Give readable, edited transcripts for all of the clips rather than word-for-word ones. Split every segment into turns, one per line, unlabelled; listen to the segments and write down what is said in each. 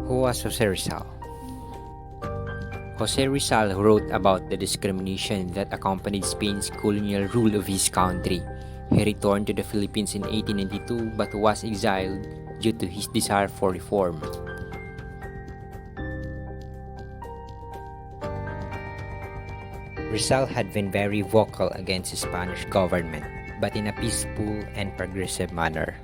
Who was Jose Rizal? Jose Rizal wrote about the discrimination that accompanied Spain's colonial rule of his country. He returned to the Philippines in 1892 but was exiled due to his desire for reform. Rizal had been very vocal against the Spanish government, but in a peaceful and progressive manner.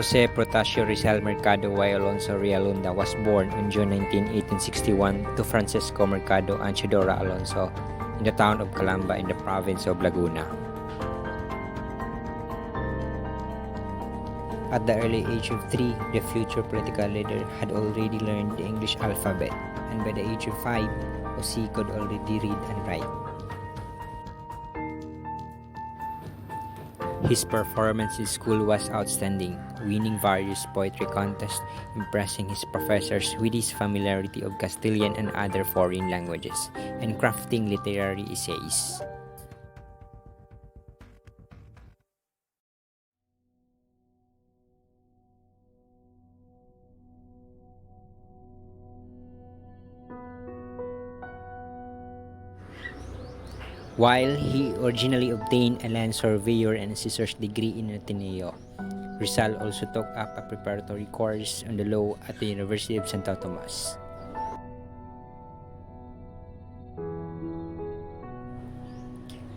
Jose Protasio Rizal Mercado y Alonso Realunda was born on June 19, 1861 to Francisco Mercado and Chidora Alonso in the town of Calamba in the province of Laguna. At the early age of 3, the future political leader had already learned the English alphabet, and by the age of 5, Jose could already read and write. His performance in school was outstanding, winning various poetry contests, impressing his professors with his familiarity of Castilian and other foreign languages, and crafting literary essays. While he originally obtained a land surveyor and assessor's degree in Ateneo, Rizal also took up a preparatory course on the law at the University of Santo Tomas.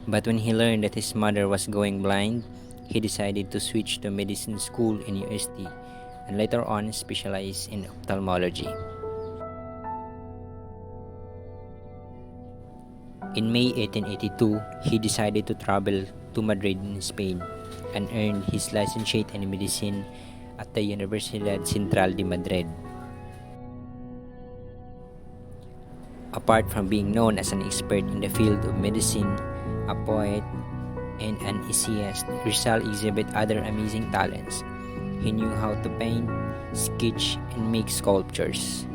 But when he learned that his mother was going blind, he decided to switch to medicine school in UST and later on specialize in ophthalmology. In May 1882, he decided to travel to Madrid in Spain and earned his licentiate in medicine at the Universidad Central de Madrid. Apart from being known as an expert in the field of medicine, a poet, and an essayist, Rizal exhibited other amazing talents. He knew how to paint, sketch, and make sculptures.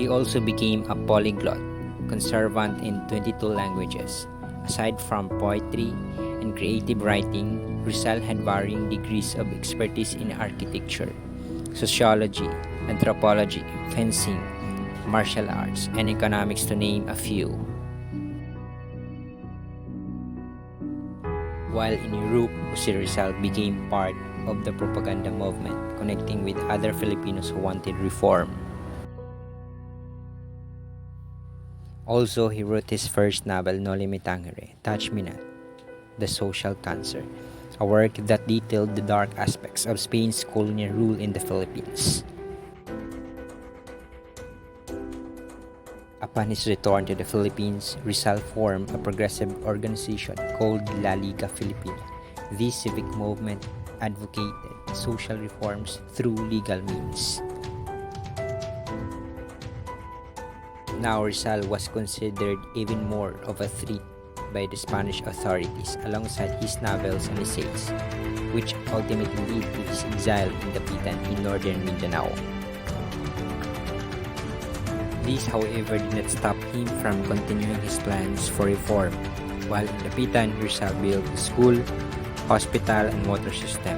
He also became a polyglot, conversant in 22 languages. Aside from poetry and creative writing, Rizal had varying degrees of expertise in architecture, sociology, anthropology, fencing, martial arts, and economics to name a few. While in Europe, Jose Rizal became part of the propaganda movement, connecting with other Filipinos who wanted reform. Also, he wrote his first novel, Noli Me Tangere, Touch Me Not, The Social Cancer, a work that detailed the dark aspects of Spain's colonial rule in the Philippines. Upon his return to the Philippines, Rizal formed a progressive organization called La Liga Filipina. This civic movement advocated social reforms through legal means. Now Rizal was considered even more of a threat by the Spanish authorities alongside his novels and essays, which ultimately led to his exile in Dapitan in northern Mindanao. This, however, did not stop him from continuing his plans for reform. While in Dapitan, Rizal built a school, hospital, and water system.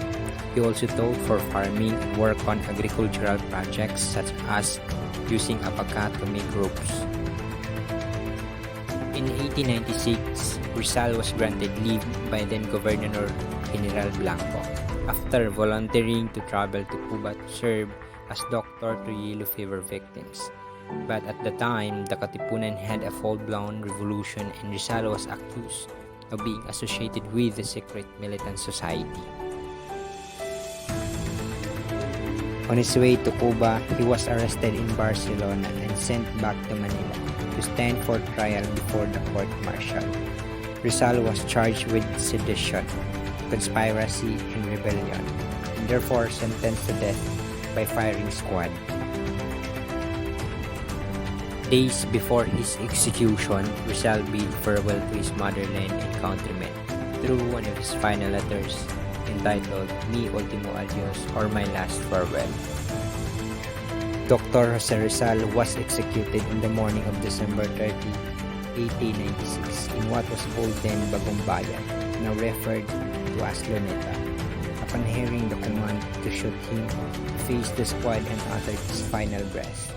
He also taught for farming and worked on agricultural projects such as using abaca to make ropes. In 1896, Rizal was granted leave by then-Governor General Blanco after volunteering to travel to Cuba to serve as doctor to yellow fever victims. But at the time, the Katipunan had a full-blown revolution and Rizal was accused of being associated with the secret militant society. On his way to Cuba, he was arrested in Barcelona and sent back to Manila to stand for trial before the court-martial. Rizal was charged with sedition, conspiracy, and rebellion, and therefore sentenced to death by firing squad. Days before his execution, Rizal bid farewell to his motherland and countrymen. Through one of his final letters, entitled Mi Ultimo Adios or My Last Farewell. Dr. Jose Rizal was executed on the morning of December 30, 1896 in what was called then Bagong Bayan, now referred to as Luneta. Upon hearing the command to shoot him, he faced the squad and uttered his final breath.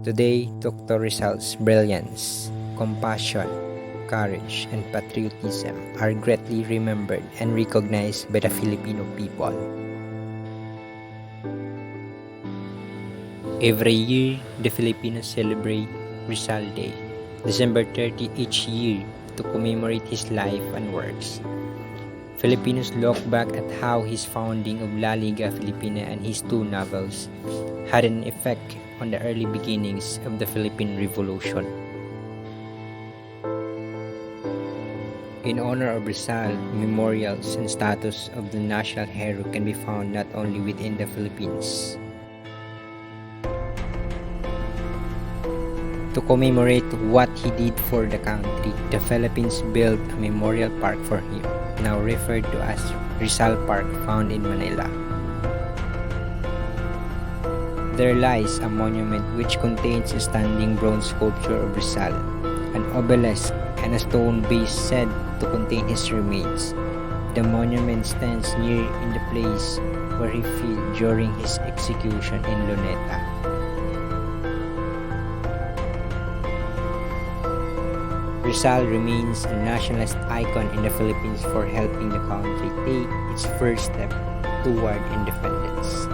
Today, Dr. Rizal's brilliance, compassion, courage, and patriotism are greatly remembered and recognized by the Filipino people. Every year, the Filipinos celebrate Rizal Day, December 30 each year, to commemorate his life and works. Filipinos look back at how his founding of La Liga Filipina and his two novels had an effect on the early beginnings of the Philippine Revolution. In honor of Rizal, memorials and status of the national hero can be found not only within the Philippines. To commemorate what he did for the country, the Philippines built a memorial park for him, now referred to as Rizal Park, found in Manila. There lies a monument which contains a standing bronze sculpture of Rizal, an obelisk, and a stone base said to contain his remains. The monument stands near in the place where he fell during his execution in Luneta. Rizal remains a nationalist icon in the Philippines for helping the country take its first step toward independence.